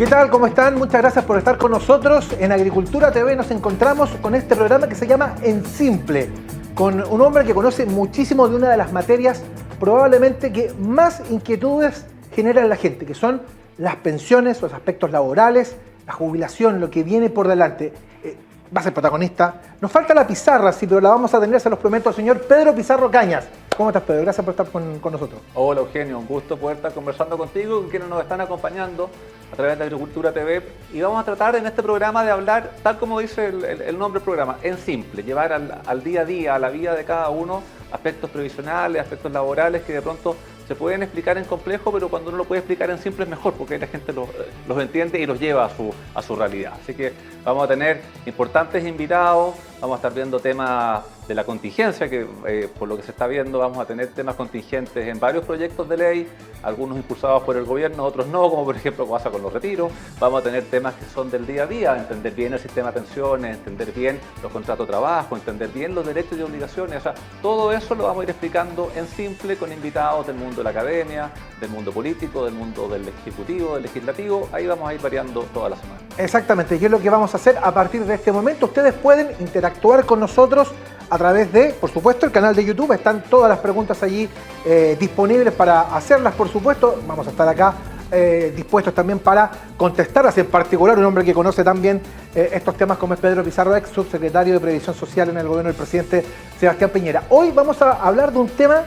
¿Qué tal? ¿Cómo están? Muchas gracias por estar con nosotros. En Agricultura TV nos encontramos con este programa que se llama En Simple, con un hombre que conoce muchísimo de una de las materias probablemente que más inquietudes genera en la gente, que son las pensiones, los aspectos laborales, la jubilación, lo que viene por delante. Va a ser protagonista. Nos falta la pizarra, sí, pero la vamos a tener, se los prometo, al señor Pedro Pizarro Cañas. ¿Cómo estás, Pedro? Gracias por estar con nosotros. Hola, Eugenio. Un gusto poder estar conversando contigo y con quienes nos están acompañando a través de Agricultura TV. Y vamos a tratar en este programa de hablar, tal como dice el nombre del programa, en simple, llevar al día a día, a la vida de cada uno, aspectos previsionales, aspectos laborales que de pronto se pueden explicar en complejo, pero cuando uno lo puede explicar en simple es mejor, porque ahí la gente los entiende y los lleva a su realidad. Así que vamos a tener importantes invitados, vamos a estar viendo temas de la contingencia, que por lo que se está viendo vamos a tener temas contingentes en varios proyectos de ley, algunos impulsados por el gobierno, otros no, como por ejemplo pasa con los retiros. Vamos a tener temas que son del día a día, entender bien el sistema de pensiones, entender bien los contratos de trabajo, entender bien los derechos y obligaciones. O sea, todo eso lo vamos a ir explicando en simple con invitados del mundo de la academia, del mundo político, del mundo del ejecutivo, del legislativo. Ahí vamos a ir variando toda la semana. Exactamente, y es lo que vamos a hacer a partir de este momento. Ustedes pueden interactuar con nosotros a través de, por supuesto, el canal de YouTube. Están todas las preguntas allí disponibles para hacerlas, por supuesto. Vamos a estar acá dispuestos también para contestarlas, en particular un hombre que conoce también estos temas como es Pedro Pizarro, ex subsecretario de Previsión Social en el gobierno del presidente Sebastián Piñera. Hoy vamos a hablar de un tema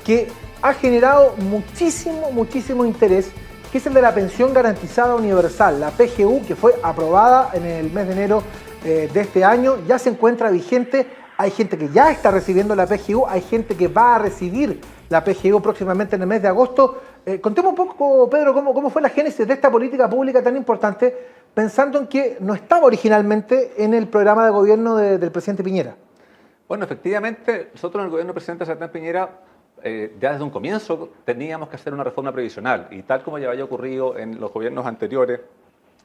que ha generado muchísimo interés, que es el de la pensión garantizada universal, la PGU, que fue aprobada en el mes de enero de este año, ya se encuentra vigente. Hay gente que ya está recibiendo la PGU, hay gente que va a recibir la PGU próximamente en el mes de agosto. Contemos un poco, Pedro, cómo fue la génesis de esta política pública tan importante, pensando en que no estaba originalmente en el programa de gobierno del presidente Piñera. Bueno, efectivamente, nosotros en el gobierno del presidente Sebastián Piñera, ya desde un comienzo teníamos que hacer una reforma previsional, y tal como ya había ocurrido en los gobiernos anteriores,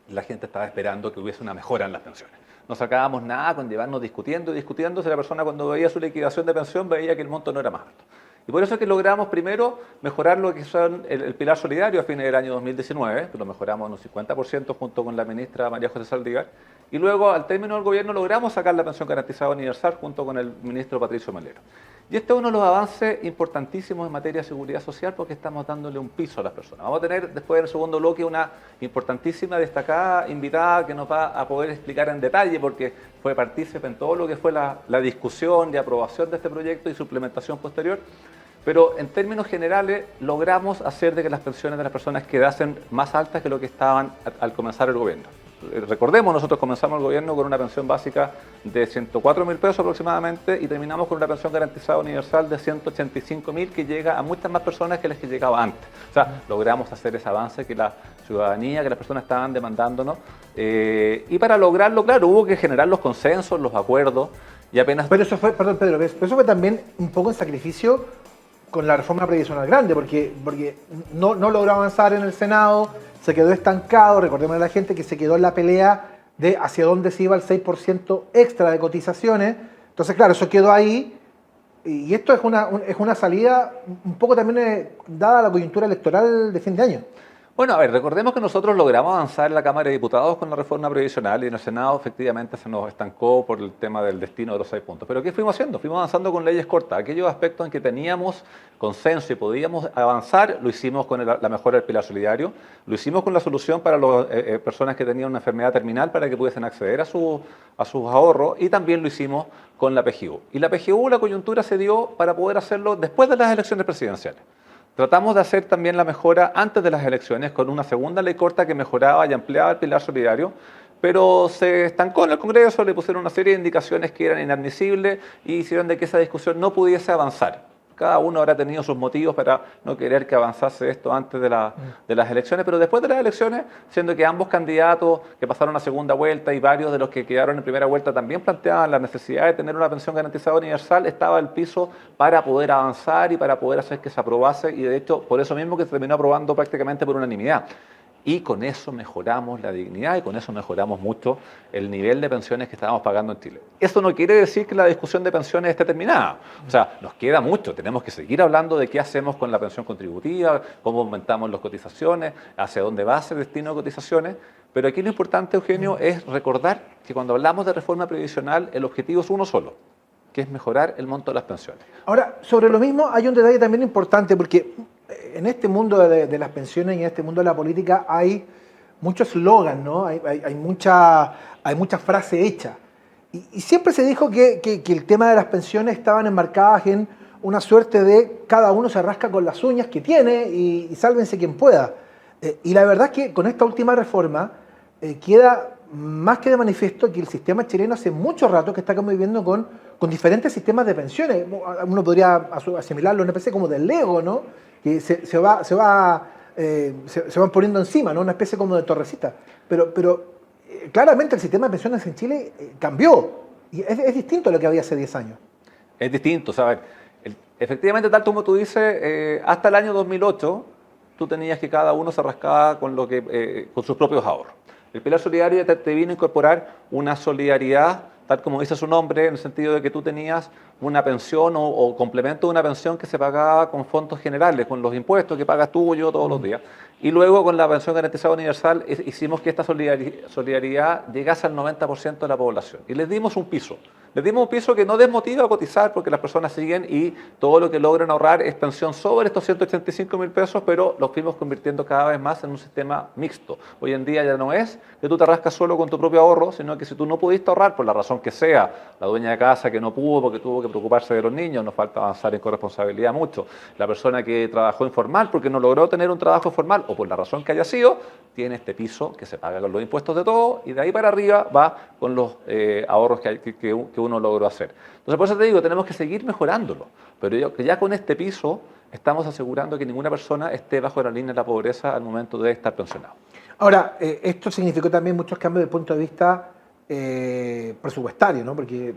la gente estaba esperando que hubiese una mejora en las pensiones. No sacábamos nada con llevarnos discutiendo si la persona cuando veía su liquidación de pensión veía que el monto no era más alto. Y por eso es que logramos primero mejorar lo que son el pilar solidario a fines del año 2019, que lo mejoramos en un 50% junto con la ministra María José Saldívar, y luego al término del gobierno logramos sacar la pensión garantizada universal junto con el ministro Patricio Melero. Y este es uno de los avances importantísimos en materia de seguridad social, porque estamos dándole un piso a las personas. Vamos a tener después en el segundo bloque una importantísima, destacada invitada que nos va a poder explicar en detalle, porque fue partícipe en todo lo que fue la discusión y aprobación de este proyecto y su implementación posterior. Pero en términos generales logramos hacer de que las pensiones de las personas quedasen más altas que lo que estaban al comenzar el gobierno. Recordemos, nosotros comenzamos el gobierno con una pensión básica de 104.000 pesos aproximadamente y terminamos con una pensión garantizada universal de 185.000 que llega a muchas más personas que las que llegaba antes. O sea, logramos hacer ese avance que la ciudadanía, que las personas estaban demandándonos. Y para lograrlo, claro, hubo que generar los consensos, los acuerdos y apenas... Pero eso fue, perdón Pedro, pero eso fue también un poco en sacrificio con la reforma previsional grande, porque no logró avanzar en el Senado, se quedó estancado. Recordemos a la gente que se quedó en la pelea de hacia dónde se iba el 6% extra de cotizaciones. Entonces, claro, eso quedó ahí, y esto es una salida un poco también dada la coyuntura electoral de fin de año. Bueno, a ver, recordemos que nosotros logramos avanzar en la Cámara de Diputados con la reforma previsional y en el Senado efectivamente se nos estancó por el tema del destino de los 6 puntos. ¿Pero qué fuimos haciendo? Fuimos avanzando con leyes cortas. Aquellos aspectos en que teníamos consenso y podíamos avanzar, lo hicimos con la mejora del pilar solidario, lo hicimos con la solución para las personas que tenían una enfermedad terminal para que pudiesen acceder a sus ahorros, y también lo hicimos con la PGU. Y la PGU, la coyuntura se dio para poder hacerlo después de las elecciones presidenciales. Tratamos de hacer también la mejora antes de las elecciones con una segunda ley corta que mejoraba y ampliaba el pilar solidario, pero se estancó en el Congreso, le pusieron una serie de indicaciones que eran inadmisibles y hicieron de que esa discusión no pudiese avanzar. Cada uno habrá tenido sus motivos para no querer que avanzase esto antes de las elecciones, pero después de las elecciones, siendo que ambos candidatos que pasaron a segunda vuelta y varios de los que quedaron en primera vuelta también planteaban la necesidad de tener una pensión garantizada universal, estaba el piso para poder avanzar y para poder hacer que se aprobase, y de hecho por eso mismo que se terminó aprobando prácticamente por unanimidad. y con eso mejoramos la dignidad y con eso mejoramos mucho el nivel de pensiones que estábamos pagando en Chile. Eso no quiere decir que la discusión de pensiones esté terminada. O sea, nos queda mucho. Tenemos que seguir hablando de qué hacemos con la pensión contributiva, cómo aumentamos las cotizaciones, hacia dónde va a ser el destino de cotizaciones. Pero aquí lo importante, Eugenio, es recordar que cuando hablamos de reforma previsional, el objetivo es uno solo, que es mejorar el monto de las pensiones. Ahora, sobre lo mismo hay un detalle también importante, porque en este mundo de las pensiones y en este mundo de la política hay mucho eslogan, ¿no? Hay mucha frase hecha. Y siempre se dijo que el tema de las pensiones estaban enmarcadas en una suerte de cada uno se rasca con las uñas que tiene y sálvense quien pueda. Y la verdad es que con esta última reforma queda más que de manifiesto que el sistema chileno hace mucho rato que está conviviendo con diferentes sistemas de pensiones. Uno podría asimilarlo en una especie como del Lego, ¿no? Que se van poniendo encima, ¿no? Una especie como de torrecita. Pero claramente el sistema de pensiones en Chile cambió. Y es distinto a lo que había hace 10 años. Es distinto, ¿sabes? Efectivamente, tal como tú dices, hasta el año 2008, tú tenías que cada uno se rascaba con sus propios ahorros. El pilar solidario te vino a incorporar una solidaridad, tal como dice su nombre, en el sentido de que tú tenías una pensión o complemento de una pensión que se pagaba con fondos generales, con los impuestos que pagas tú o yo todos los días. Y luego con la pensión garantizada universal hicimos que esta solidaridad llegase al 90% de la población. Y les dimos un piso. Les dimos un piso que no desmotiva a cotizar porque las personas siguen y todo lo que logran ahorrar es pensión sobre estos 185.000 pesos, pero los fuimos convirtiendo cada vez más en un sistema mixto. Hoy en día ya no es que tú te rascas solo con tu propio ahorro, sino que si tú no pudiste ahorrar por la razón que sea, la dueña de casa que no pudo porque tuvo que preocuparse de los niños, nos falta avanzar en corresponsabilidad mucho, la persona que trabajó informal porque no logró tener un trabajo formal o por la razón que haya sido, tiene este piso que se paga con los impuestos de todo y de ahí para arriba va con los ahorros que uno logró hacer. Entonces, por eso te digo, tenemos que seguir mejorándolo, pero ya con este piso estamos asegurando que ninguna persona esté bajo la línea de la pobreza al momento de estar pensionado. Ahora, esto significó también muchos cambios desde el punto de vista presupuestario, ¿no? Porque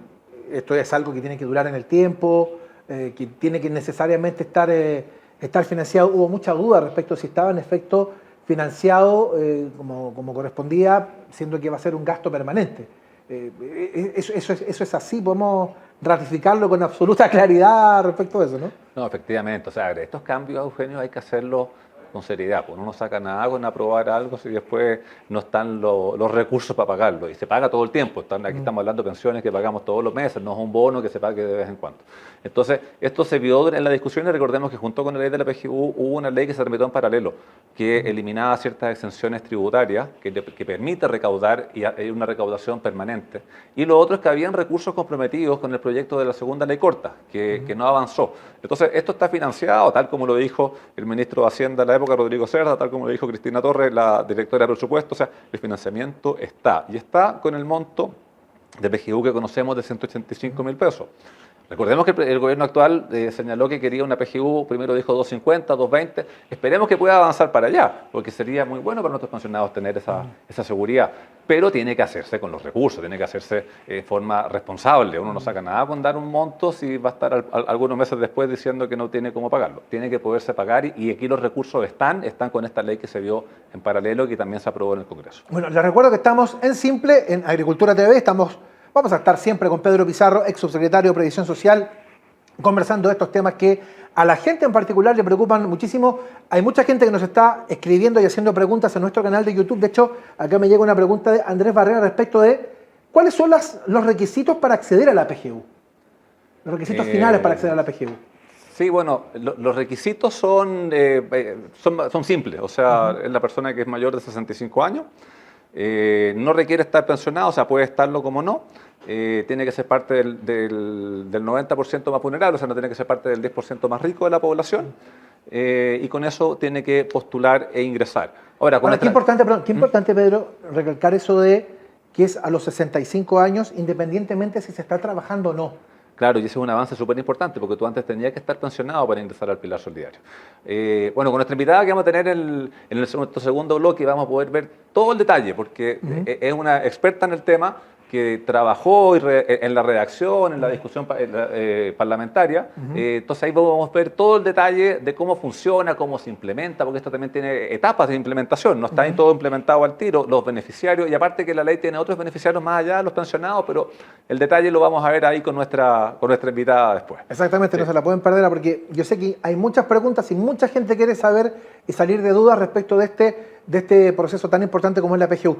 esto es algo que tiene que durar en el tiempo, que tiene que necesariamente estar financiado. Hubo mucha duda respecto a si estaba en efecto financiado como correspondía, siendo que va a ser un gasto permanente. Eso es así, podemos ratificarlo con absoluta claridad respecto a eso, ¿no? No, efectivamente, o sea, estos cambios, Eugenio, hay que hacerlos con seriedad, pues uno no saca nada con aprobar algo si después no están los recursos para pagarlo, y se paga todo el tiempo. Aquí estamos hablando de pensiones que pagamos todos los meses, no es un bono que se pague de vez en cuando. Entonces, esto se vio en la discusión y recordemos que junto con la ley de la PGU hubo una ley que se tramitó en paralelo, que eliminaba ciertas exenciones tributarias, que permite recaudar y hay una recaudación permanente. Y lo otro es que habían recursos comprometidos con el proyecto de la segunda ley corta, que no avanzó. Entonces, esto está financiado, tal como lo dijo el ministro de Hacienda en la época, Rodrigo Cerda, tal como lo dijo Cristina Torres, la directora de presupuesto. O sea, el financiamiento está, y está con el monto de PGU que conocemos de 185.000 pesos. Recordemos que el gobierno actual señaló que quería una PGU, primero dijo 250, 220, esperemos que pueda avanzar para allá, porque sería muy bueno para nuestros pensionados tener esa seguridad, pero tiene que hacerse con los recursos, tiene que hacerse de forma responsable. Uno no saca nada con dar un monto si va a estar algunos meses después diciendo que no tiene cómo pagarlo. Tiene que poderse pagar y aquí los recursos están con esta ley que se vio en paralelo y que también se aprobó en el Congreso. Bueno, les recuerdo que estamos en Simple, en Agricultura TV, vamos a estar siempre con Pedro Pizarro, ex subsecretario de Previsión Social, conversando de estos temas que a la gente en particular le preocupan muchísimo. Hay mucha gente que nos está escribiendo y haciendo preguntas en nuestro canal de YouTube. De hecho, acá me llega una pregunta de Andrés Barrera respecto de cuáles son los requisitos para acceder a la PGU. Los requisitos finales para acceder a la PGU. Sí, bueno, los requisitos son simples. O sea, es la persona que es mayor de 65 años. No requiere estar pensionado, o sea, puede estarlo como no. Tiene que ser parte del 90% más vulnerable, o sea, no tiene que ser parte del 10% más rico de la población. Y con eso tiene que postular e ingresar. Ahora, qué importante, Pedro, recalcar eso de que es a los 65 años, independientemente si se está trabajando o no. Claro, y ese es un avance súper importante, porque tú antes tenías que estar pensionado para ingresar al pilar solidario. Bueno, con nuestra invitada que vamos a tener en nuestro segundo bloque vamos a poder ver todo el detalle, porque es una experta en el tema, que trabajó en la redacción, en la discusión parlamentaria. Entonces ahí vamos a ver todo el detalle de cómo funciona, cómo se implementa, porque esto también tiene etapas de implementación, no está ahí todo implementado al tiro, los beneficiarios, y aparte que la ley tiene otros beneficiarios más allá de los pensionados, pero el detalle lo vamos a ver ahí con nuestra invitada después. Exactamente, sí. No se la pueden perder porque yo sé que hay muchas preguntas y mucha gente quiere saber y salir de dudas respecto de este proceso tan importante como es la PGU.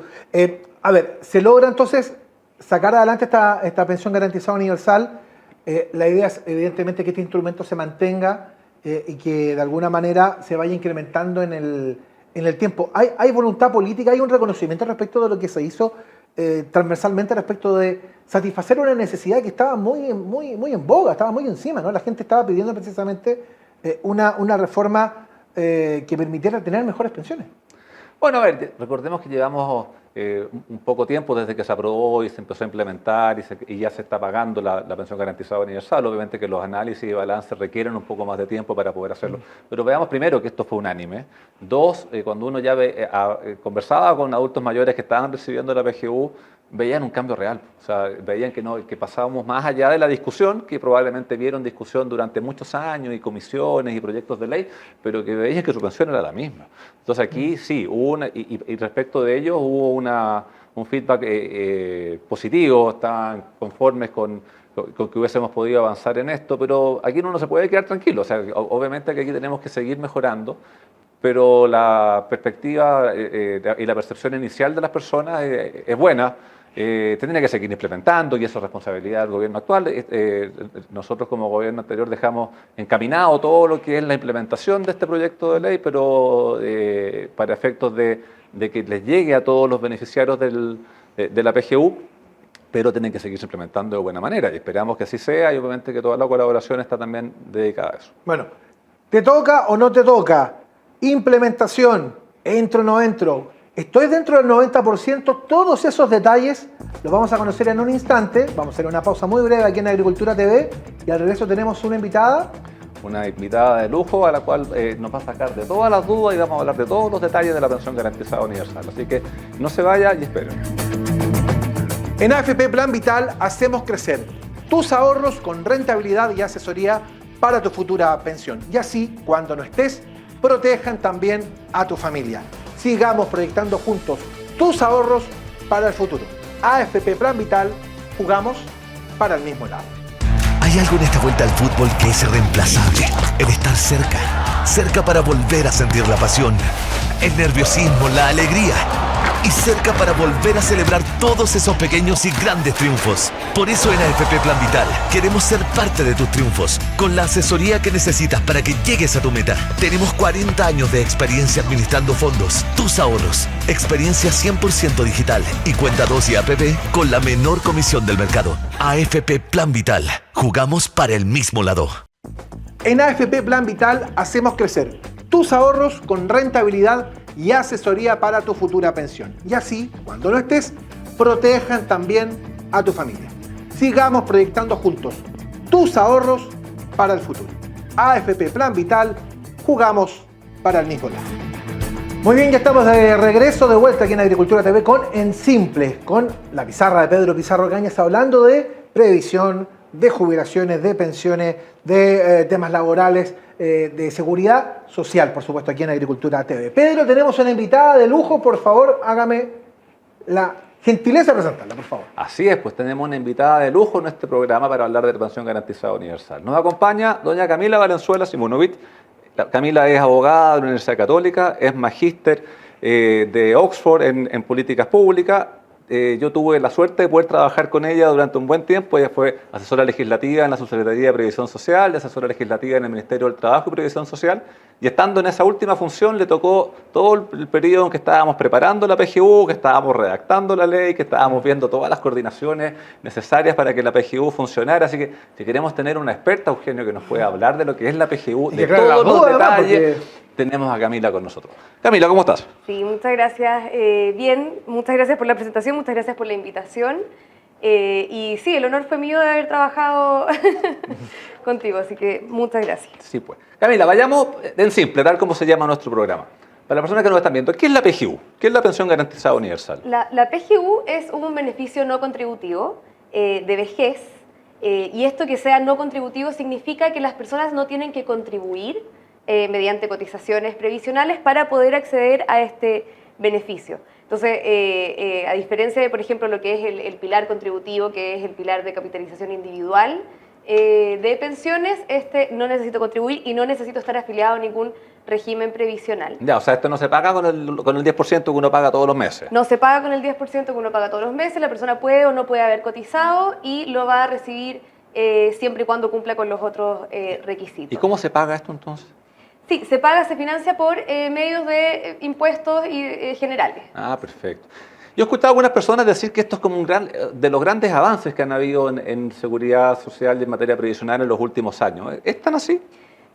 A ver, se logra entonces sacar adelante esta pensión garantizada universal. La idea es evidentemente que este instrumento se mantenga y que de alguna manera se vaya incrementando en el tiempo. ¿Hay voluntad política, hay un reconocimiento respecto de lo que se hizo transversalmente respecto de satisfacer una necesidad que estaba muy en boga, estaba muy encima, ¿no? La gente estaba pidiendo precisamente una reforma que permitiera tener mejores pensiones? Bueno, a ver, recordemos que llevamos un poco tiempo desde que se aprobó y se empezó a implementar y ya se está pagando la pensión garantizada universal. Obviamente que los análisis y balances requieren un poco más de tiempo para poder hacerlo. Pero veamos primero que esto fue unánime. Dos, cuando uno ya conversaba con adultos mayores que estaban recibiendo la PGU, veían un cambio real. O sea, veían que pasábamos más allá de la discusión, que probablemente vieron discusión durante muchos años y comisiones y proyectos de ley, pero que veían que su pensión era la misma. Entonces aquí sí, hubo y respecto de ellos hubo un feedback positivo, estaban conformes con que hubiésemos podido avanzar en esto, pero aquí uno no se puede quedar tranquilo. O sea, obviamente que aquí tenemos que seguir mejorando, pero la perspectiva y la percepción inicial de las personas es buena. Tendría que seguir implementando y eso es responsabilidad del gobierno actual. Nosotros como gobierno anterior dejamos encaminado todo lo que es la implementación de este proyecto de ley, pero para efectos de que les llegue a todos los beneficiarios de la PGU, pero tienen que seguirse implementando de buena manera y esperamos que así sea y obviamente que toda la colaboración está también dedicada a eso. Bueno, ¿te toca o no te toca? Implementación, entro o no entro, estoy dentro del 90%, todos esos detalles los vamos a conocer en un instante. Vamos a hacer una pausa muy breve aquí en Agricultura TV y al regreso tenemos una invitada. Una invitada de lujo a la cual nos va a sacar de todas las dudas y vamos a hablar de todos los detalles de la pensión garantizada universal. Así que no se vaya y esperen. En AFP Plan Vital hacemos crecer tus ahorros con rentabilidad y asesoría para tu futura pensión. Y así, cuando no estés, protejan también a tu familia. Sigamos proyectando juntos tus ahorros para el futuro. AFP Plan Vital, jugamos para el mismo lado. Hay algo en esta vuelta al fútbol que es irreemplazable. El estar cerca para volver a sentir la pasión, el nerviosismo, la alegría. Y cerca para volver a celebrar todos esos pequeños y grandes triunfos. Por eso en AFP Plan Vital queremos ser parte de tus triunfos, con la asesoría que necesitas para que llegues a tu meta. Tenemos 40 años de experiencia administrando fondos, tus ahorros, experiencia 100% digital y cuenta 2 y APP con la menor comisión del mercado. AFP Plan Vital, jugamos para el mismo lado. En AFP Plan Vital hacemos crecer tus ahorros con rentabilidad y asesoría para tu futura pensión. Y así, cuando no estés, protejan también a tu familia. Sigamos proyectando juntos tus ahorros para el futuro. AFP Plan Vital, jugamos para el mismo lado. Muy bien, ya estamos de regreso, de vuelta aquí en Agricultura TV con En Simple, con la pizarra de Pedro Pizarro Cañas, hablando de previsión, de jubilaciones, de pensiones, de temas laborales, de seguridad social, por supuesto, aquí en Agricultura TV. Pedro, tenemos una invitada de lujo, por favor, hágame la gentileza de presentarla, por favor. Así es, pues tenemos una invitada de lujo en este programa para hablar de la pensión garantizada universal. Nos acompaña doña Camila Valenzuela Simonovic. Camila es abogada de la Universidad Católica, es magíster de Oxford en políticas públicas. Yo tuve la suerte de poder trabajar con ella durante un buen tiempo. Ella fue asesora legislativa en la Subsecretaría de Previsión Social, asesora legislativa en el Ministerio del Trabajo y Previsión Social, y estando en esa última función le tocó todo el periodo en que estábamos preparando la PGU, que estábamos redactando la ley, que estábamos viendo todas las coordinaciones necesarias para que la PGU funcionara. Así que si queremos tener una experta, Eugenio, que nos pueda hablar de lo que es la PGU, de todos los detalles, tenemos a Camila con nosotros. Camila, ¿cómo estás? Sí, muchas gracias. Bien, muchas gracias por la presentación, muchas gracias por la invitación. Y sí, el honor fue mío de haber trabajado contigo, así que muchas gracias. Sí, pues. Camila, vayamos en simple, tal como se llama nuestro programa. Para las personas que nos están viendo, ¿qué es la PGU? ¿Qué es la Pensión Garantizada Universal? La PGU es un beneficio no contributivo de vejez, y esto que sea no contributivo significa que las personas no tienen que contribuir mediante cotizaciones previsionales para poder acceder a este beneficio. Entonces, a diferencia de, por ejemplo, lo que es el pilar contributivo, que es el pilar de capitalización individual de pensiones, no necesito contribuir y no necesito estar afiliado a ningún régimen previsional. Ya, o sea, esto no se paga con el 10% que uno paga todos los meses. No se paga con el 10% que uno paga todos los meses, la persona puede o no puede haber cotizado y lo va a recibir siempre y cuando cumpla con los otros requisitos. ¿Y cómo se paga esto entonces? Sí, se financia por medios de impuestos y generales. Ah, perfecto. Yo he escuchado a algunas personas decir que esto es como de los grandes avances que han habido en seguridad social y en materia previsional en los últimos años. ¿Es tan así?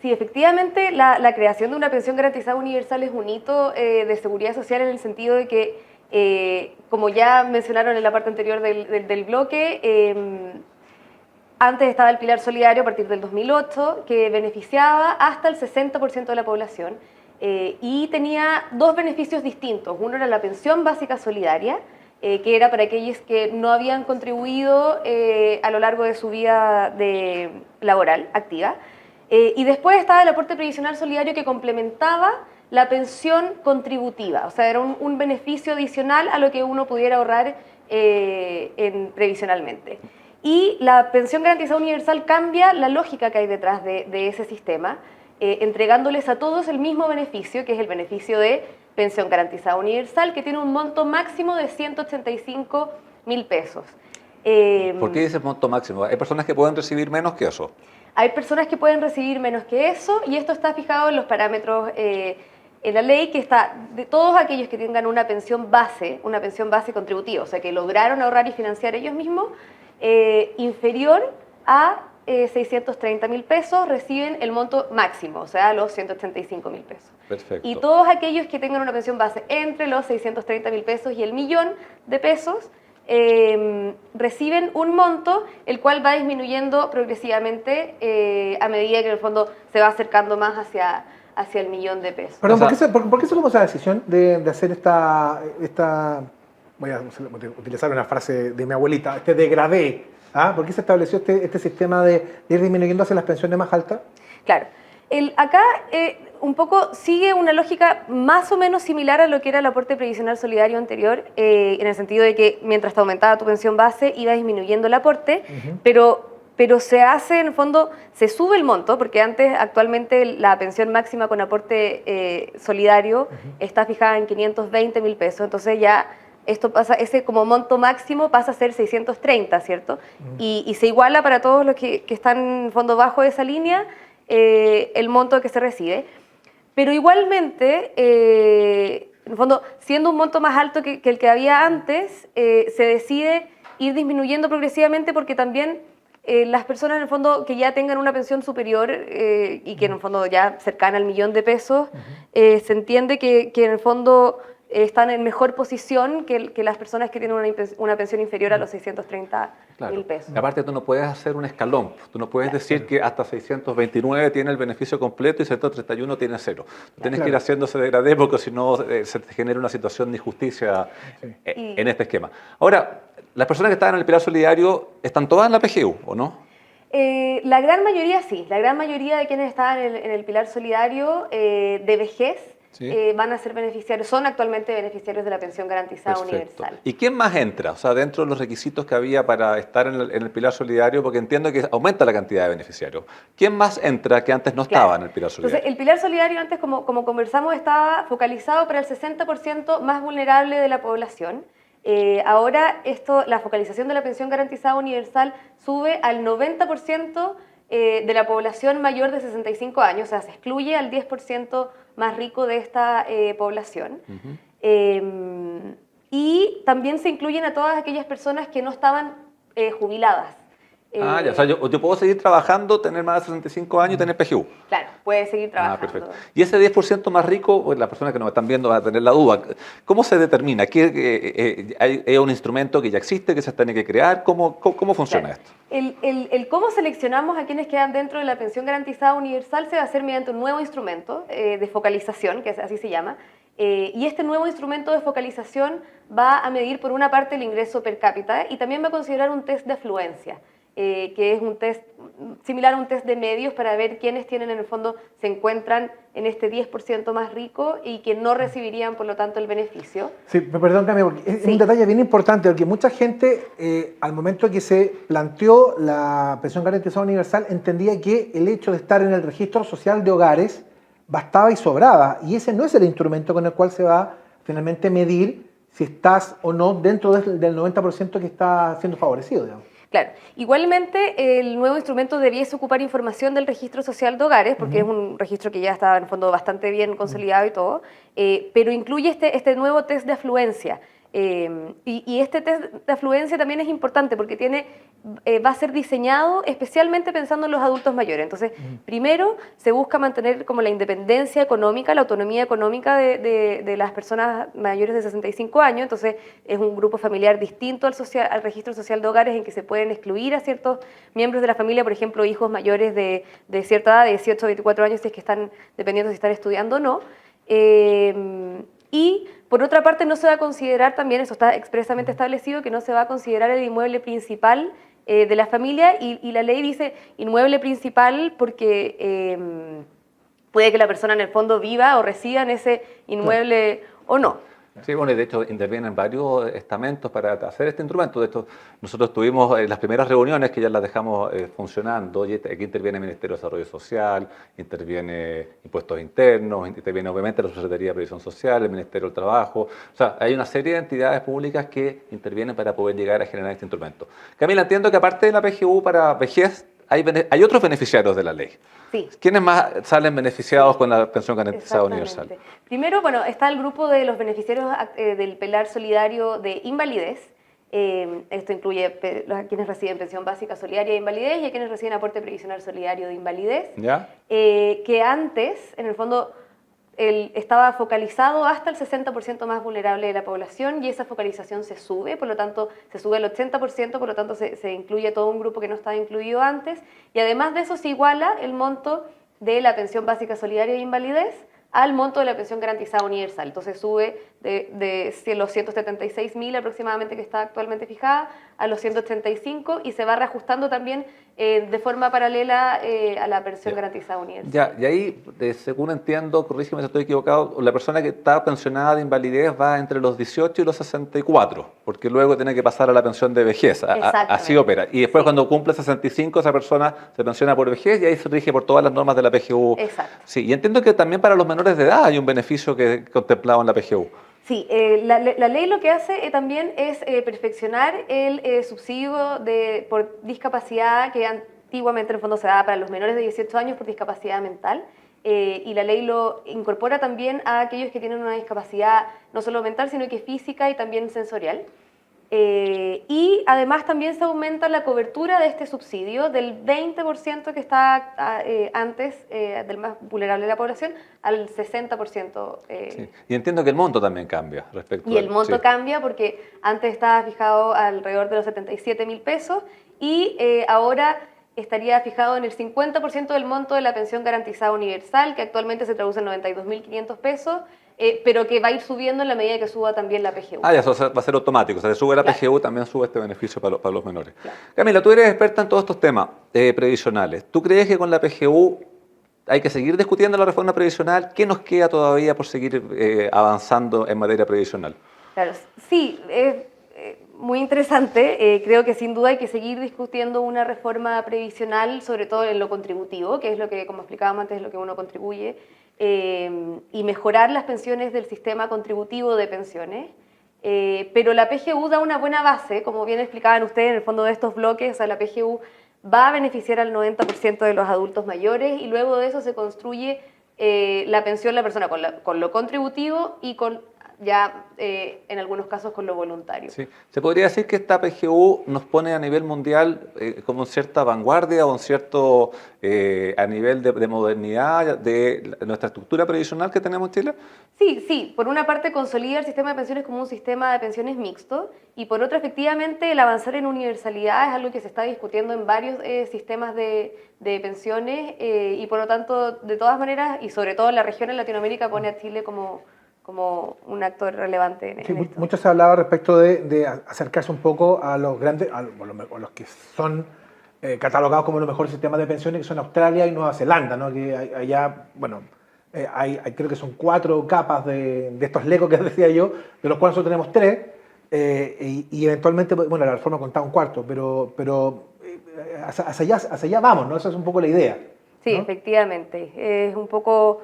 Sí, efectivamente, la creación de una pensión garantizada universal es un hito de seguridad social en el sentido de que, como ya mencionaron en la parte anterior del bloque, antes estaba el pilar solidario a partir del 2008, que beneficiaba hasta el 60% de la población y tenía dos beneficios distintos. Uno era la pensión básica solidaria, que era para aquellos que no habían contribuido a lo largo de su vida laboral activa. Y después estaba el aporte previsional solidario que complementaba la pensión contributiva, o sea, era un beneficio adicional a lo que uno pudiera ahorrar previsionalmente. Y la pensión garantizada universal cambia la lógica que hay detrás de ese sistema, entregándoles a todos el mismo beneficio, que es el beneficio de pensión garantizada universal, que tiene un monto máximo de 185.000 pesos. ¿Por qué dices monto máximo? ¿Hay personas que pueden recibir menos que eso? Hay personas que pueden recibir menos que eso y esto está fijado en los parámetros en la ley, que está de todos aquellos que tengan una pensión base contributiva, o sea, que lograron ahorrar y financiar ellos mismos, inferior a 630.000 pesos, reciben el monto máximo, o sea, los 185.000 pesos. Perfecto. Y todos aquellos que tengan una pensión base entre los 630.000 pesos y el 1.000.000 de pesos, reciben un monto el cual va disminuyendo progresivamente a medida que en el fondo se va acercando más hacia el 1.000.000 de pesos. Perdón, ¿por qué se tomó esa decisión de hacer esta, voy a utilizar una frase de mi abuelita, degradé? ¿Por qué se estableció este sistema de ir disminuyendo hacia las pensiones más altas? Claro. Acá un poco sigue una lógica más o menos similar a lo que era el aporte previsional solidario anterior, en el sentido de que mientras te aumentaba tu pensión base iba disminuyendo el aporte, pero se hace, en el fondo, se sube el monto, porque actualmente la pensión máxima con aporte solidario está fijada en 520.000 pesos, entonces ya esto pasa, ese como monto máximo pasa a ser 630, ¿cierto? Y se iguala para todos los que están, en el fondo, bajo esa línea, el monto que se recibe. Pero igualmente, en el fondo, siendo un monto más alto que el que había antes, se decide ir disminuyendo progresivamente porque también las personas, en el fondo, que ya tengan una pensión superior y que, en el fondo, ya cercana al 1.000.000 de pesos, se entiende que en el fondo están en mejor posición que las personas que tienen una pensión inferior a los 630.000 pesos. Y aparte, tú no puedes hacer un escalón. Tú no puedes decir que hasta 629 tiene el beneficio completo y 631 tiene cero. Tú tienes que ir haciéndose degradé porque si no se te genera una situación de injusticia en este esquema. Ahora, las personas que están en el pilar solidario, ¿están todas en la PGU o no? La gran mayoría sí. La gran mayoría de quienes están en el pilar solidario de vejez van a ser beneficiarios, son actualmente beneficiarios de la pensión garantizada universal. ¿Y quién más entra? O sea, dentro de los requisitos que había para estar en el pilar solidario, porque entiendo que aumenta la cantidad de beneficiarios. ¿Quién más entra que antes no estaba en el pilar solidario? Entonces, el pilar solidario antes, como conversamos, estaba focalizado para el 60% más vulnerable de la población. Ahora la focalización de la pensión garantizada universal sube al 90% de la población mayor de 65 años, o sea, se excluye al 10% más rico de esta población. Y también se incluyen a todas aquellas personas que no estaban jubiladas. Ya, o sea, yo puedo seguir trabajando, tener más de 65 años y tener PGU. Claro, puedes seguir trabajando. Perfecto. Y ese 10% más rico, pues las personas que nos están viendo van a tener la duda. ¿Cómo se determina? ¿Hay un instrumento que ya existe, que se tiene que crear? ¿Cómo funciona esto? El cómo seleccionamos a quienes quedan dentro de la pensión garantizada universal se va a hacer mediante un nuevo instrumento de focalización, que así se llama, Y este nuevo instrumento de focalización va a medir por una parte el ingreso per cápita y también va a considerar un test de afluencia, que es un test similar a un test de medios para ver quiénes tienen en el fondo, se encuentran en este 10% más rico y que no recibirían por lo tanto el beneficio. Sí, perdón, Cami, porque es un detalle bien importante, porque mucha gente al momento que se planteó la pensión garantizada universal entendía que el hecho de estar en el registro social de hogares bastaba y sobraba, y ese no es el instrumento con el cual se va finalmente medir si estás o no dentro del 90% que está siendo favorecido, digamos. Claro, igualmente el nuevo instrumento debiese ocupar información del registro social de hogares, porque es un registro que ya está en el fondo bastante bien consolidado y todo, pero incluye este nuevo test de afluencia. Y este test de afluencia también es importante porque va a ser diseñado especialmente pensando en los adultos mayores. Entonces, primero se busca mantener como la independencia económica, la autonomía económica de las personas mayores de 65 años. Entonces, es un grupo familiar distinto al registro social de hogares en que se pueden excluir a ciertos miembros de la familia, por ejemplo, hijos mayores de cierta edad, de 18 o 24 años, si es que están, dependiendo si están estudiando o no. Y por otra parte no se va a considerar también, eso está expresamente establecido, que no se va a considerar el inmueble principal de la familia y la ley dice inmueble principal porque puede que la persona en el fondo viva o resida en ese inmueble o no. Sí, bueno, y de hecho intervienen varios estamentos para hacer este instrumento. De hecho, nosotros tuvimos las primeras reuniones que ya las dejamos funcionando, y aquí interviene el Ministerio de Desarrollo Social, interviene Impuestos Internos, interviene obviamente la Secretaría de Previsión Social, el Ministerio del Trabajo. O sea, hay una serie de entidades públicas que intervienen para poder llegar a generar este instrumento. Camila, entiendo que aparte de la PGU para vejez, hay otros beneficiarios de la ley. Sí. ¿Quiénes más salen beneficiados con la pensión garantizada universal? Primero, bueno, está el grupo de los beneficiarios del Pilar Solidario de Invalidez. Esto incluye a quienes reciben pensión básica solidaria de invalidez y a quienes reciben aporte previsional solidario de invalidez. ¿Ya? Que antes, en el fondo, estaba focalizado hasta el 60% más vulnerable de la población y esa focalización se sube, por lo tanto se sube al 80%, por lo tanto se incluye todo un grupo que no estaba incluido antes y además de eso se iguala el monto de la pensión básica solidaria de invalidez al monto de la pensión garantizada universal. Entonces sube de los 176.000 aproximadamente que está actualmente fijada a los 135 y se va reajustando también de forma paralela a la pensión garantizada universal. Ya, y ahí, según entiendo, corrígeme si estoy equivocado, la persona que está pensionada de invalidez va entre los 18 y los 64, porque luego tiene que pasar a la pensión de vejez. Así opera. Y después cuando cumple 65, esa persona se pensiona por vejez y ahí se rige por todas las normas de la PGU. Exacto. Sí, y entiendo que también para los menores de edad hay un beneficio que contemplado en la PGU. Sí, la ley lo que hace también es perfeccionar el subsidio por discapacidad que antiguamente en el fondo se daba para los menores de 18 años por discapacidad mental y la ley lo incorpora también a aquellos que tienen una discapacidad no solo mental sino que física y también sensorial. Y además también se aumenta la cobertura de este subsidio del 20% que está antes del más vulnerable de la población al 60%. Sí. Y entiendo que el monto también cambia respecto y el monto cambia porque antes estaba fijado alrededor de los 77.000 pesos y ahora estaría fijado en el 50% del monto de la pensión garantizada universal, que actualmente se traduce en 92.500 pesos, pero que va a ir subiendo en la medida que suba también la PGU. Ah, ya, eso va a ser automático. O sea, si sube la PGU, también sube este beneficio para los menores. Claro. Camila, tú eres experta en todos estos temas previsionales. ¿Tú crees que con la PGU hay que seguir discutiendo la reforma previsional? ¿Qué nos queda todavía por seguir avanzando en materia previsional? Claro, sí, es muy interesante. Creo que sin duda hay que seguir discutiendo una reforma previsional, sobre todo en lo contributivo, que es lo que, como explicábamos antes, es lo que uno contribuye, y mejorar las pensiones del sistema contributivo de pensiones. Pero la PGU da una buena base, como bien explicaban ustedes en el fondo de estos bloques, o sea, la PGU va a beneficiar al 90% de los adultos mayores y luego de eso se construye la pensión de la persona con lo contributivo y con ya en algunos casos con lo voluntario. Sí. ¿Se podría decir que esta PGU nos pone a nivel mundial como en cierta vanguardia o en cierto a nivel de modernidad de nuestra estructura previsional que tenemos en Chile? Sí. Por una parte consolida el sistema de pensiones como un sistema de pensiones mixto y por otra efectivamente el avanzar en universalidad es algo que se está discutiendo en varios sistemas de pensiones y por lo tanto de todas maneras y sobre todo la región en Latinoamérica pone a Chile como como un actor relevante en Sí, esto. mucho se hablaba respecto de acercarse un poco a los grandes, a los que son catalogados como los mejores sistemas de pensiones, que son Australia y Nueva Zelanda, ¿no? Que allá, bueno, creo que son 4 capas de estos legos que decía yo, de los cuales nosotros tenemos 3, y eventualmente, bueno, la reforma contaba un cuarto, pero hacia allá vamos, ¿no? Esa es un poco la idea. Sí, ¿no? efectivamente. Es un poco,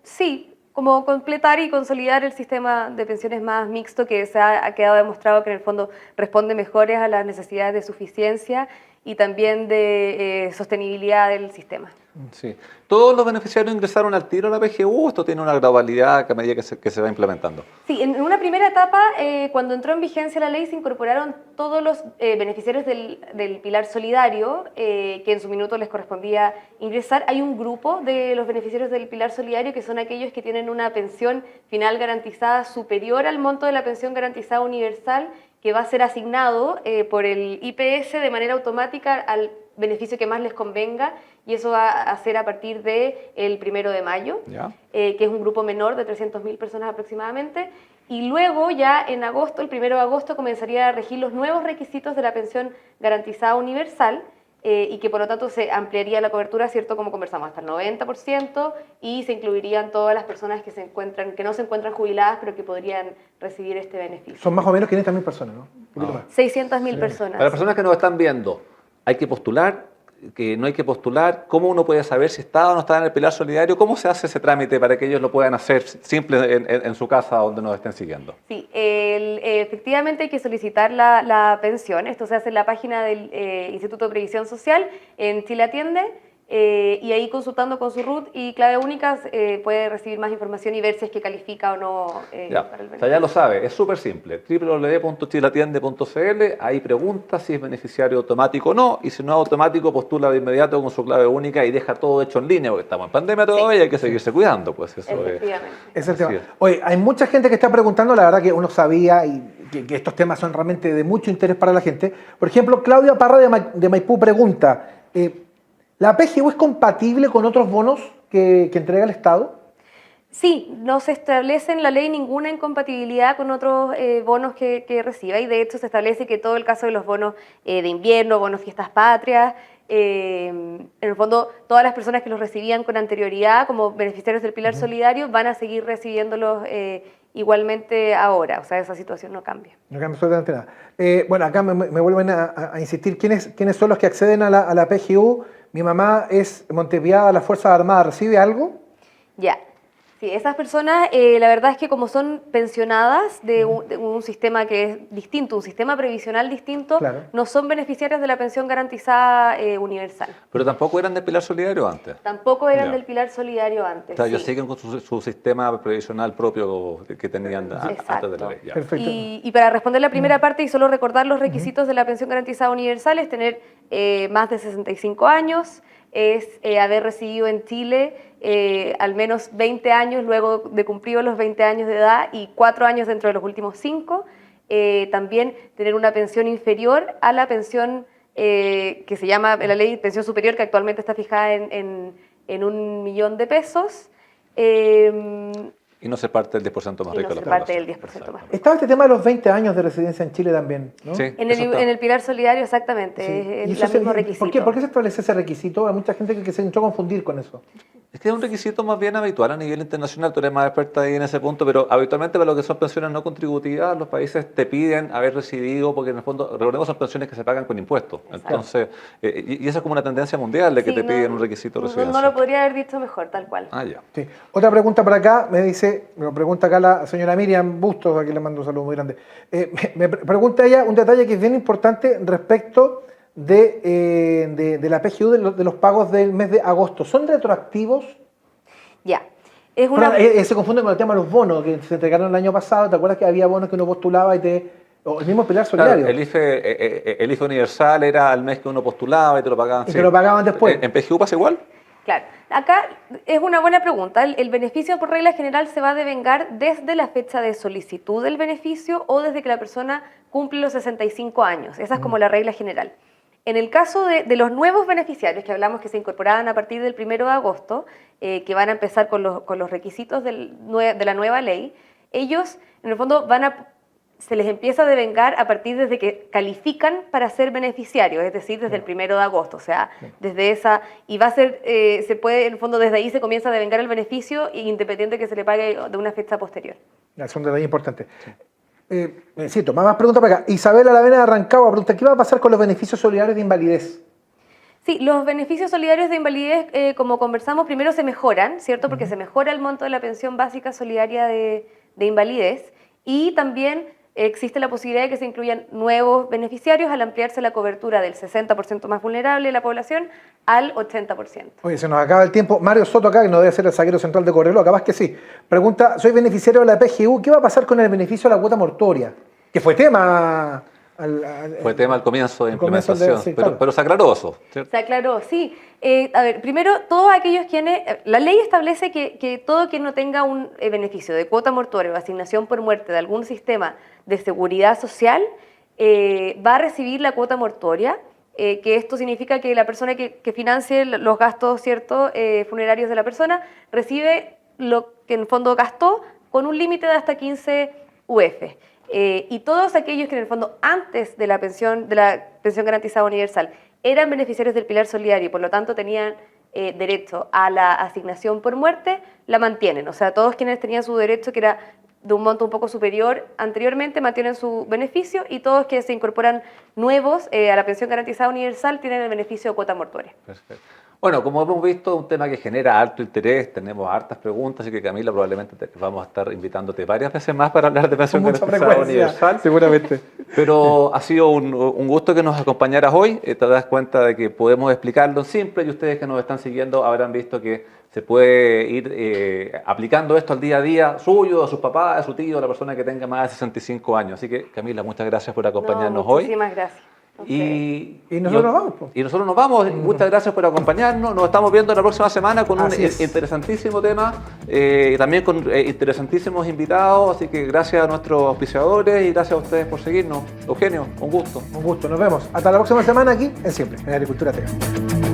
sí, como completar y consolidar el sistema de pensiones más mixto que ha quedado demostrado que en el fondo responde mejores a las necesidades de suficiencia y también de sostenibilidad del sistema. Sí. ¿Todos los beneficiarios ingresaron al tiro a la PGU? ¿Esto tiene una gradualidad que a medida que se va implementando? Sí, en una primera etapa, cuando entró en vigencia la ley, se incorporaron todos los beneficiarios del Pilar Solidario, que en su minuto les correspondía ingresar. Hay un grupo de los beneficiarios del Pilar Solidario que son aquellos que tienen una pensión final garantizada superior al monto de la pensión garantizada universal, que va a ser asignado por el IPS de manera automática al beneficio que más les convenga, y eso va a ser a partir del 1 de mayo, que es un grupo menor de 300.000 personas aproximadamente, y luego ya en agosto, el 1 de agosto, comenzaría a regir los nuevos requisitos de la pensión garantizada universal, y que por lo tanto se ampliaría la cobertura, ¿cierto? Como conversamos, hasta el 90%, y se incluirían todas las personas que no se encuentran jubiladas, pero que podrían recibir este beneficio. Son más o menos 500.000 personas, ¿no? Un poquito más. 600.000 personas. Para las personas que nos están viendo, ¿hay que postular? ¿Que no hay que postular? ¿Cómo uno puede saber si está o no está en el Pilar Solidario? ¿Cómo se hace ese trámite para que ellos lo puedan hacer simple en su casa donde nos estén siguiendo? Sí, efectivamente hay que solicitar la pensión. Esto se hace en la página del Instituto de Previsión Social, en Chile Atiende, y ahí consultando con su RUT y clave única puede recibir más información y ver si es que califica o no para el beneficio. O sea, ya lo sabe, es súper simple. www.chileatiende.cl, ahí pregunta si es beneficiario automático o no, y si no es automático, postula de inmediato con su clave única y deja todo hecho en línea, porque estamos en pandemia todavía y hay que seguirse cuidando. Pues eso Efectivamente. Es el tema. Así es. Oye, hay mucha gente que está preguntando, la verdad que uno sabía que estos temas son realmente de mucho interés para la gente. Por ejemplo, Claudia Parra de Maipú pregunta, ¿la PGU es compatible con otros bonos que entrega el Estado? Sí, no se establece en la ley ninguna incompatibilidad con otros bonos que reciba, y de hecho se establece que todo el caso de los bonos de invierno, bonos fiestas patrias, en el fondo todas las personas que los recibían con anterioridad como beneficiarios del Pilar Solidario van a seguir recibiéndolos igualmente ahora, o sea, esa situación no cambia. No cambia absolutamente nada. Bueno, acá me vuelven a insistir, ¿quiénes son los que acceden a la PGU? Mi mamá es monteviada a las Fuerzas Armadas, ¿recibe algo? Ya. Sí, esas personas, la verdad es que como son pensionadas de un sistema que es distinto, un sistema previsional distinto, Claro. no son beneficiarias de la pensión garantizada universal. Pero tampoco eran de Pilar Solidario antes. Tampoco eran Ya. del Pilar Solidario antes. O sea, ellos sí. siguen con su sistema previsional propio que tenían antes de la ley. Ya. Perfecto. Y para responder la primera parte y solo recordar los requisitos de la pensión garantizada universal es tener más de 65 años, es haber recibido en Chile al menos 20 años luego de cumplidos los 20 años de edad y 4 años dentro de los últimos 5. También tener una pensión inferior a la pensión que se llama en la ley pensión superior, que actualmente está fijada en 1 millón de pesos. Y no se parte del 10% más Y rico no de la se parte población. del 10% más rico. Estaba este tema de los 20 años de residencia en Chile también, ¿no? Sí, En eso está. el Pilar Solidario, exactamente, Sí. es ¿Y el eso mismo requisito. ¿Por qué se establece ese requisito? Hay mucha gente que se entró a confundir con eso. Es que es un requisito más bien habitual a nivel internacional, tú eres más experta ahí en ese punto, pero habitualmente para lo que son pensiones no contributivas, los países te piden haber recibido, porque en el fondo, recordemos, son pensiones que se pagan con impuestos. Entonces, y eso es como una tendencia mundial de que Sí, te no, piden un requisito de residencia. No lo podría haber dicho mejor, tal cual. Ah, ya. Sí. Otra pregunta por acá, me lo pregunta acá la señora Miriam Bustos, a quien le mando un saludo muy grande. Me pregunta ella un detalle que es bien importante respecto de la PGU, de los pagos del mes de agosto. ¿Son retroactivos? Ya. Es una... Se confunde con el tema de los bonos que se entregaron el año pasado. ¿Te acuerdas que había bonos que uno postulaba o el mismo Pilar Solidario? Claro, el IFE universal era al mes que uno postulaba y te lo pagaban. Y te lo pagaban después. ¿En PGU pasa igual? Claro, acá es una buena pregunta. El beneficio por regla general se va a devengar desde la fecha de solicitud del beneficio o desde que la persona cumple los 65 años. Esa es como la regla general. En el caso de los nuevos beneficiarios que hablamos que se incorporaban a partir del 1 de agosto, que van a empezar con los requisitos de la nueva ley, ellos en el fondo se les empieza a devengar a partir desde que califican para ser beneficiarios, es decir, desde el 1 de agosto, o sea, desde esa, y va a ser, se puede, en el fondo desde ahí se comienza a devengar el beneficio independiente de que se le pague de una fecha posterior. Es un detalle importante. Necesito más preguntas para acá. Isabel Alavena de Rancagua pregunta, ¿qué va a pasar con los beneficios solidarios de invalidez? Sí, los beneficios solidarios de invalidez, como conversamos, primero se mejoran, ¿cierto? Porque se mejora el monto de la pensión básica solidaria de invalidez y también existe la posibilidad de que se incluyan nuevos beneficiarios al ampliarse la cobertura del 60% más vulnerable de la población al 80%. Oye, se nos acaba el tiempo. Mario Soto acá, que no debe ser el zaguero central de Correlo, capaz que sí. Pregunta, soy beneficiario de la PGU, ¿qué va a pasar con el beneficio de la cuota mortuoria? Que fue tema... Fue tema al comienzo de implementación, sí, claro. pero se aclaró eso, ¿cierto? Se aclaró, sí. A ver, primero, todos aquellos quienes... La ley establece que todo quien no tenga un beneficio de cuota mortuoria o asignación por muerte de algún sistema de seguridad social va a recibir la cuota mortuoria, que esto significa que la persona que financie los gastos, ¿cierto?, funerarios de la persona recibe lo que en el fondo gastó con un límite de hasta 15 UF. Y todos aquellos que en el fondo antes de la pensión garantizada universal eran beneficiarios del pilar solidario y por lo tanto tenían derecho a la asignación por muerte, la mantienen. O sea, todos quienes tenían su derecho, que era de un monto un poco superior anteriormente, mantienen su beneficio y todos que se incorporan nuevos a la pensión garantizada universal tienen el beneficio de cuota mortuoria. Perfecto. Bueno, como hemos visto, un tema que genera alto interés, tenemos hartas preguntas, así que Camila, probablemente vamos a estar invitándote varias veces más para hablar de pensión garantizada universal. Seguramente. Pero ha sido un gusto que nos acompañaras hoy, te das cuenta de que podemos explicarlo en simple y ustedes que nos están siguiendo habrán visto que se puede ir aplicando esto al día a día suyo, a sus papás, a su tío, a la persona que tenga más de 65 años. Así que, Camila, muchas gracias por acompañarnos hoy. Muchísimas gracias. Okay. Y nosotros nos vamos. Y nosotros nos vamos. Muchas gracias por acompañarnos. Nos estamos viendo la próxima semana con un interesantísimo tema, también con interesantísimos invitados. Así que gracias a nuestros auspiciadores y gracias a ustedes por seguirnos. Eugenio, un gusto. Un gusto, nos vemos. Hasta la próxima semana aquí en Siempre, en Agricultura TV.